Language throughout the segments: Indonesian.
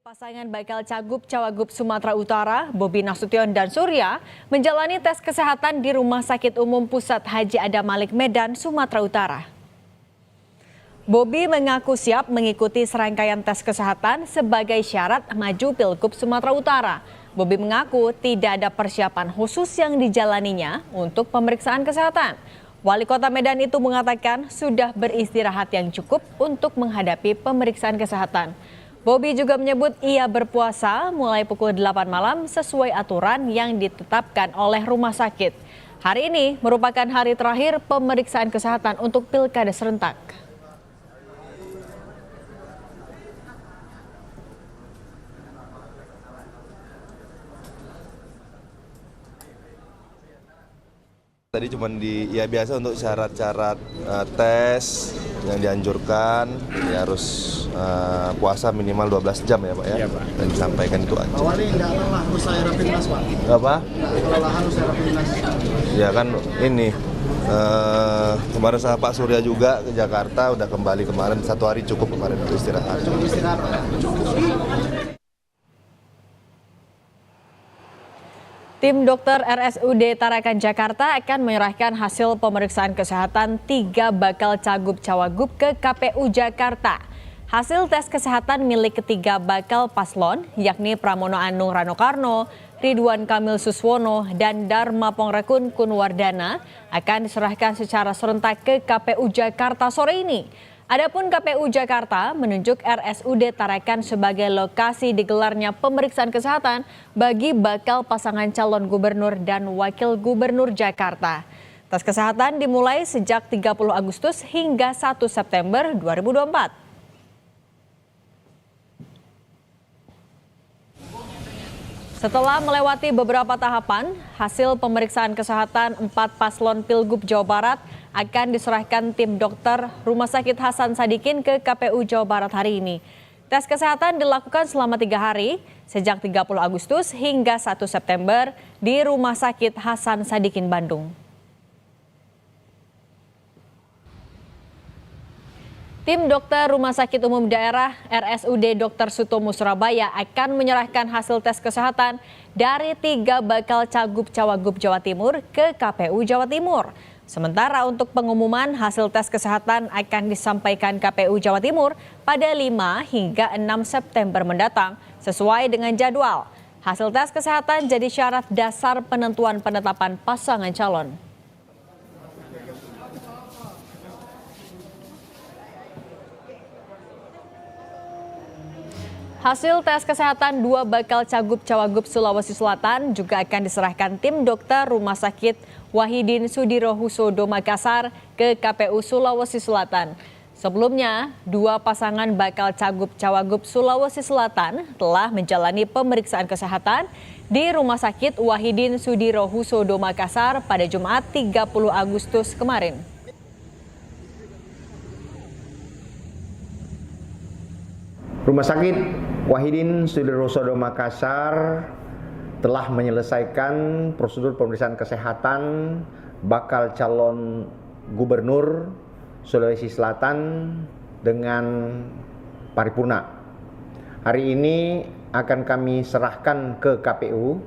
Pasangan bakal Cagup Cawagup Sumatera Utara, Bobi Nasution dan Surya, menjalani tes kesehatan di Rumah Sakit Umum Pusat Haji Adam Malik Medan, Sumatera Utara. Bobi mengaku siap mengikuti serangkaian tes kesehatan sebagai syarat maju Pilgub Sumatera Utara. Bobi mengaku tidak ada persiapan khusus yang dijalaninya untuk pemeriksaan kesehatan. Wali Kota Medan itu mengatakan sudah beristirahat yang cukup untuk menghadapi pemeriksaan kesehatan. Bobi juga menyebut ia berpuasa mulai pukul 8 malam sesuai aturan yang ditetapkan oleh rumah sakit. Hari ini merupakan hari terakhir pemeriksaan kesehatan untuk pilkada serentak. Tadi cuma biasa untuk syarat-syarat tes yang dianjurkan ya harus puasa minimal 12 jam ya Pak ya. Iya, Pak. Dan disampaikan itu aja. Awalnya enggak lelah usai rapimnas Pak. Apa? Kelelahan usai rapimnas. Ya kan ini kemarin sama Pak Surya juga ke Jakarta udah kembali kemarin 1 hari cukup kemarin untuk istirahat. Cukup istirahat Pak. Tim dokter RSUD Tarakan Jakarta akan menyerahkan hasil pemeriksaan kesehatan 3 bakal Cagup Cawagup ke KPU Jakarta. Hasil tes kesehatan milik ketiga bakal paslon yakni Pramono Anung Rano Karno, Ridwan Kamil Suswono, dan Dharma Pongrekun Kunwardana akan diserahkan secara serentak ke KPU Jakarta sore ini. Adapun KPU Jakarta menunjuk RSUD Tarakan sebagai lokasi digelarnya pemeriksaan kesehatan bagi bakal pasangan calon gubernur dan wakil gubernur Jakarta. Tes kesehatan dimulai sejak 30 Agustus hingga 1 September 2024. Setelah melewati beberapa tahapan, hasil pemeriksaan kesehatan 4 paslon Pilgub Jawa Barat akan diserahkan tim dokter Rumah Sakit Hasan Sadikin ke KPU Jawa Barat hari ini. Tes kesehatan dilakukan selama 3 hari, sejak 30 Agustus hingga 1 September di Rumah Sakit Hasan Sadikin Bandung. Tim dokter Rumah Sakit Umum Daerah RSUD Dr. Sutomo Surabaya akan menyerahkan hasil tes kesehatan dari 3 bakal Cagup Cawagup Jawa Timur ke KPU Jawa Timur. Sementara untuk pengumuman hasil tes kesehatan akan disampaikan KPU Jawa Timur pada 5 hingga 6 September mendatang sesuai dengan jadwal. Hasil tes kesehatan jadi syarat dasar penentuan penetapan pasangan calon. Hasil tes kesehatan 2 bakal Cagup Cawagup Sulawesi Selatan juga akan diserahkan tim dokter Rumah Sakit Wahidin Sudirohusodo Makassar ke KPU Sulawesi Selatan. Sebelumnya, 2 pasangan bakal Cagup Cawagup Sulawesi Selatan telah menjalani pemeriksaan kesehatan di Rumah Sakit Wahidin Sudirohusodo Makassar pada Jumat 30 Agustus kemarin. Rumah Sakit Wahidin Sudirohusodo Makassar telah menyelesaikan prosedur pemeriksaan kesehatan bakal calon gubernur Sulawesi Selatan dengan paripurna. Hari ini akan kami serahkan ke KPU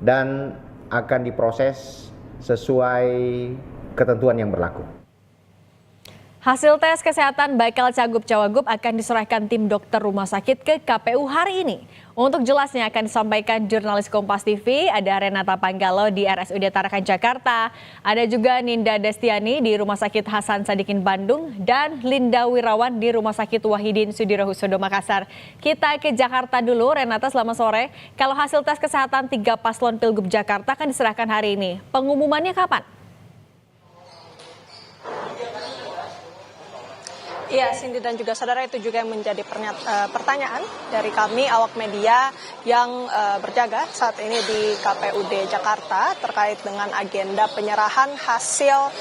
dan akan diproses sesuai ketentuan yang berlaku. Hasil tes kesehatan bakal Cagup Cawagup akan diserahkan tim dokter rumah sakit ke KPU hari ini. Untuk jelasnya akan disampaikan jurnalis Kompas TV, ada Renata Panggalo di RSUD Tarakan Jakarta, ada juga Ninda Destiani di Rumah Sakit Hasan Sadikin Bandung, dan Linda Wirawan di Rumah Sakit Wahidin Sudirohusodo Makassar. Kita ke Jakarta dulu, Renata, selamat sore. Kalau hasil tes kesehatan 3 paslon Pilgub Jakarta akan diserahkan hari ini, pengumumannya kapan? Iya, Cindy dan juga saudara, itu juga yang menjadi pertanyaan dari kami awak media yang berjaga saat ini di KPUD Jakarta terkait dengan agenda penyerahan hasil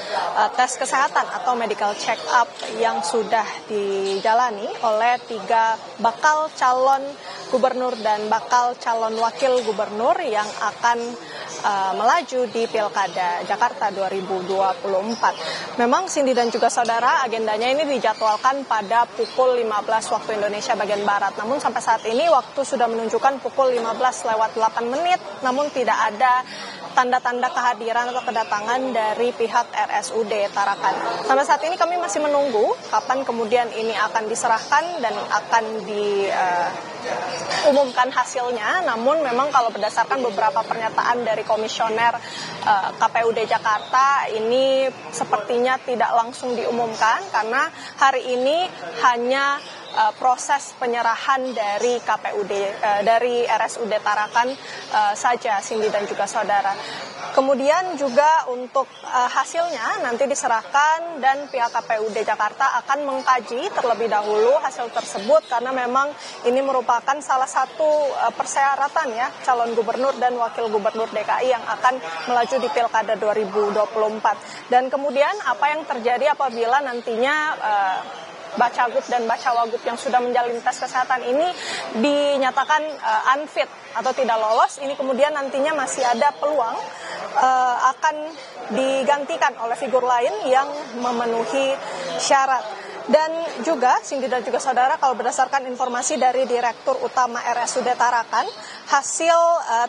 tes kesehatan atau medical check up yang sudah dijalani oleh 3 bakal calon gubernur dan bakal calon wakil gubernur yang akan melaju di Pilkada Jakarta 2024. Memang Cindy dan juga saudara, agendanya ini dijadwalkan pada pukul 15 waktu Indonesia bagian Barat. Namun sampai saat ini waktu sudah menunjukkan pukul 15:08, namun tidak ada tanda-tanda kehadiran atau kedatangan dari pihak RSUD Tarakan. Sampai saat ini kami masih menunggu kapan kemudian ini akan diserahkan dan akan diumumkan hasilnya. Namun memang kalau berdasarkan beberapa pernyataan dari komisioner KPUD Jakarta, ini sepertinya tidak langsung diumumkan karena hari ini hanya proses penyerahan dari dari RSUD Tarakan saja, Cindy dan juga saudara. Kemudian juga untuk hasilnya nanti diserahkan dan pihak KPUD Jakarta akan mengkaji terlebih dahulu hasil tersebut karena memang ini merupakan salah satu persyaratan ya calon gubernur dan wakil gubernur DKI yang akan melaju di Pilkada 2024. Dan kemudian apa yang terjadi apabila nantinya Bacagub dan Bacawagub yang sudah menjalani tes kesehatan ini dinyatakan unfit atau tidak lolos, ini kemudian nantinya masih ada peluang akan digantikan oleh figur lain yang memenuhi syarat. Dan juga, Cindy dan juga saudara, kalau berdasarkan informasi dari Direktur Utama RSUD Tarakan, hasil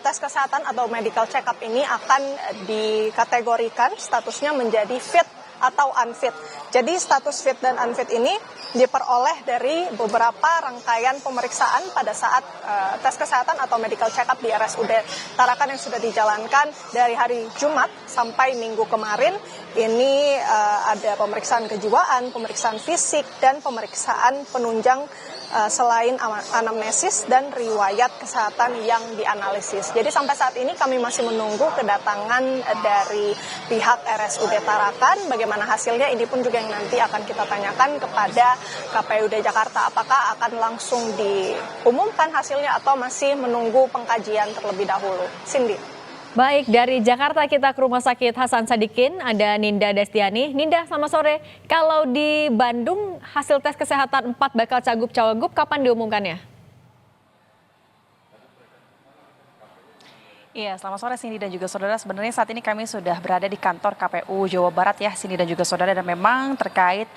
tes kesehatan atau medical check-up ini akan dikategorikan statusnya menjadi fit atau unfit. Jadi status fit dan unfit ini diperoleh dari beberapa rangkaian pemeriksaan pada saat tes kesehatan atau medical check-up di RSUD Tarakan yang sudah dijalankan dari hari Jumat sampai Minggu kemarin. Ini ada pemeriksaan kejiwaan, pemeriksaan fisik, dan pemeriksaan penunjang selain anamnesis dan riwayat kesehatan yang dianalisis. Jadi sampai saat ini kami masih menunggu kedatangan dari pihak RSUD Tarakan. Bagaimana hasilnya ini pun juga yang nanti akan kita tanyakan kepada KPUD Jakarta. Apakah akan langsung diumumkan hasilnya atau masih menunggu pengkajian terlebih dahulu. Cindy. Baik, dari Jakarta kita ke Rumah Sakit Hasan Sadikin, ada Ninda Destiani. Ninda, selamat sore. Kalau di Bandung, hasil tes kesehatan 4 bakal cagup-cawagup kapan diumumkannya? Iya, selamat sore Cindy dan juga saudara. Sebenarnya saat ini kami sudah berada di kantor KPU Jawa Barat ya, Cindy dan juga saudara. Dan memang terkait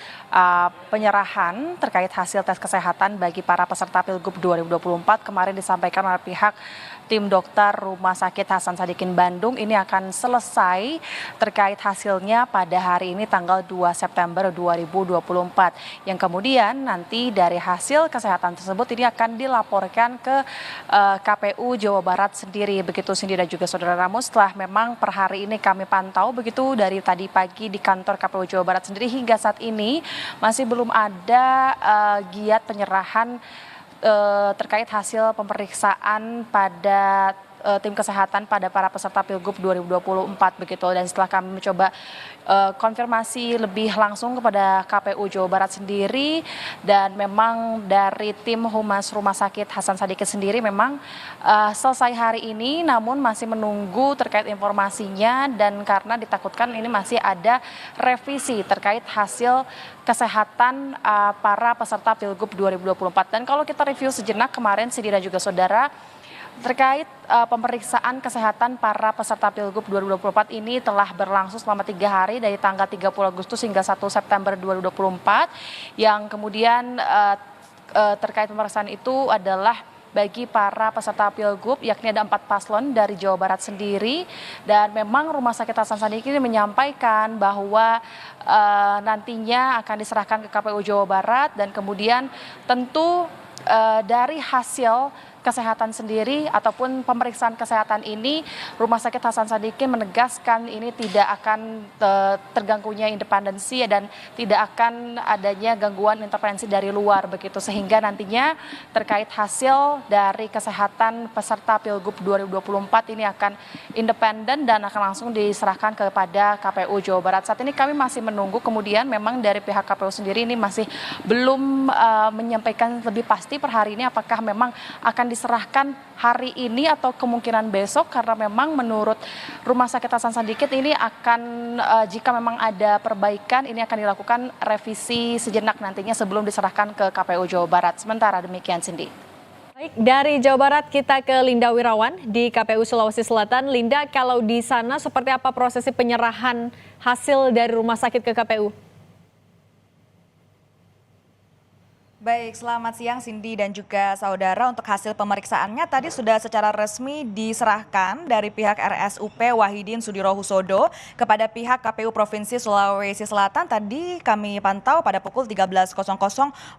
penyerahan terkait hasil tes kesehatan bagi para peserta Pilgub 2024 kemarin disampaikan oleh pihak tim dokter Rumah Sakit Hasan Sadikin Bandung ini akan selesai terkait hasilnya pada hari ini tanggal 2 September 2024. Yang kemudian nanti dari hasil kesehatan tersebut ini akan dilaporkan ke KPU Jawa Barat sendiri. Begitu Cindy dan juga saudara. Namun setelah memang per hari ini kami pantau begitu dari tadi pagi di kantor KPU Jawa Barat sendiri hingga saat ini masih belum ada giat penyerahan terkait hasil pemeriksaan pada tim kesehatan pada para peserta Pilgub 2024 begitu. Dan setelah kami mencoba konfirmasi lebih langsung kepada KPU Jawa Barat sendiri, dan memang dari tim Humas Rumah Sakit Hasan Sadikin sendiri memang selesai hari ini, namun masih menunggu terkait informasinya dan karena ditakutkan ini masih ada revisi terkait hasil kesehatan para peserta Pilgub 2024. Dan kalau kita review sejenak kemarin Cindy dan juga saudara, terkait pemeriksaan kesehatan para peserta Pilgub 2024 ini telah berlangsung selama 3 hari dari tanggal 30 Agustus hingga 1 September 2024, yang kemudian terkait pemeriksaan itu adalah bagi para peserta Pilgub, yakni ada 4 paslon dari Jawa Barat sendiri. Dan memang Rumah Sakit Hasan Sadikin ini menyampaikan bahwa nantinya akan diserahkan ke KPU Jawa Barat, dan kemudian tentu dari hasil kesehatan sendiri ataupun pemeriksaan kesehatan ini, Rumah Sakit Hasan Sadikin menegaskan ini tidak akan terganggunya independensi dan tidak akan adanya gangguan intervensi dari luar begitu, sehingga nantinya terkait hasil dari kesehatan peserta Pilgub 2024 ini akan independen dan akan langsung diserahkan kepada KPU Jawa Barat. Saat ini kami masih menunggu, kemudian memang dari pihak KPU sendiri ini masih belum menyampaikan lebih pasti per hari ini apakah memang akan diserahkan hari ini atau kemungkinan besok, karena memang menurut Rumah Sakit Hasan Sadikin ini akan jika memang ada perbaikan ini akan dilakukan revisi sejenak nantinya sebelum diserahkan ke KPU Jawa Barat. Sementara demikian Cindy. Baik, dari Jawa Barat kita ke Linda Wirawan di KPU Sulawesi Selatan. Linda, kalau di sana seperti apa prosesi penyerahan hasil dari rumah sakit ke KPU? Baik, selamat siang Cindy dan juga saudara. Untuk hasil pemeriksaannya tadi sudah secara resmi diserahkan dari pihak RSUP Wahidin Sudirohusodo kepada pihak KPU Provinsi Sulawesi Selatan. Tadi kami pantau pada pukul 13.00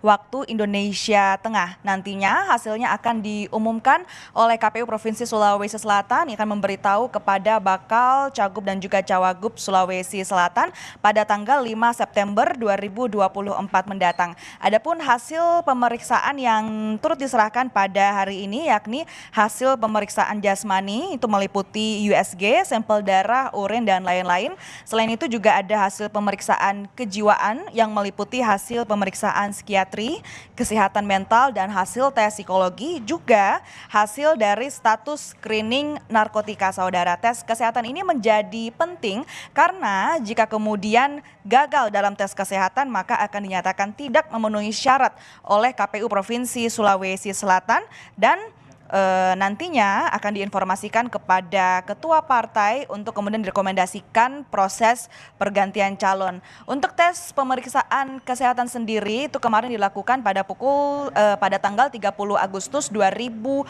waktu Indonesia Tengah. Nantinya hasilnya akan diumumkan oleh KPU Provinsi Sulawesi Selatan yang akan memberitahu kepada bakal cagup dan juga cawagup Sulawesi Selatan pada tanggal 5 September 2024 mendatang. Adapun hasil pemeriksaan yang turut diserahkan pada hari ini yakni hasil pemeriksaan jasmani itu meliputi USG, sampel darah, urin dan lain-lain. Selain itu juga ada hasil pemeriksaan kejiwaan yang meliputi hasil pemeriksaan psikiatri, kesehatan mental dan hasil tes psikologi, juga hasil dari status screening narkotika. Saudara, tes kesehatan ini menjadi penting karena jika kemudian gagal dalam tes kesehatan maka akan dinyatakan tidak memenuhi syarat oleh KPU Provinsi Sulawesi Selatan dan nantinya akan diinformasikan kepada ketua partai untuk kemudian direkomendasikan proses pergantian calon. Untuk tes pemeriksaan kesehatan sendiri itu kemarin dilakukan pada tanggal 30 Agustus 2024,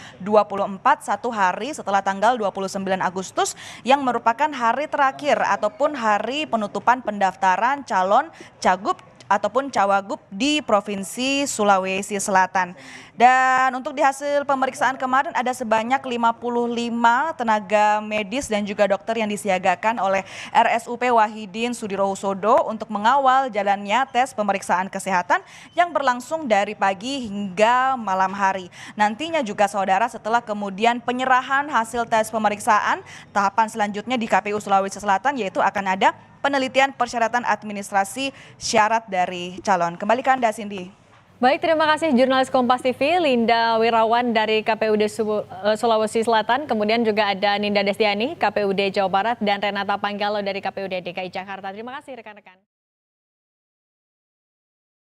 satu hari setelah tanggal 29 Agustus yang merupakan hari terakhir ataupun hari penutupan pendaftaran calon cagup ataupun cawagup di Provinsi Sulawesi Selatan. Dan untuk di hasil pemeriksaan kemarin ada sebanyak 55 tenaga medis dan juga dokter yang disiagakan oleh RSUP Wahidin Sudirohusodo untuk mengawal jalannya tes pemeriksaan kesehatan yang berlangsung dari pagi hingga malam hari. Nantinya juga saudara, setelah kemudian penyerahan hasil tes pemeriksaan, tahapan selanjutnya di KPU Sulawesi Selatan yaitu akan ada penelitian persyaratan administrasi syarat dari calon. Kembali ke Anda, Cindy. Baik, terima kasih jurnalis Kompas TV Linda Wirawan dari KPUD Sulawesi Selatan. Kemudian juga ada Ninda Destiani, KPUD Jawa Barat, dan Renata Panggalo dari KPUD DKI Jakarta. Terima kasih rekan-rekan.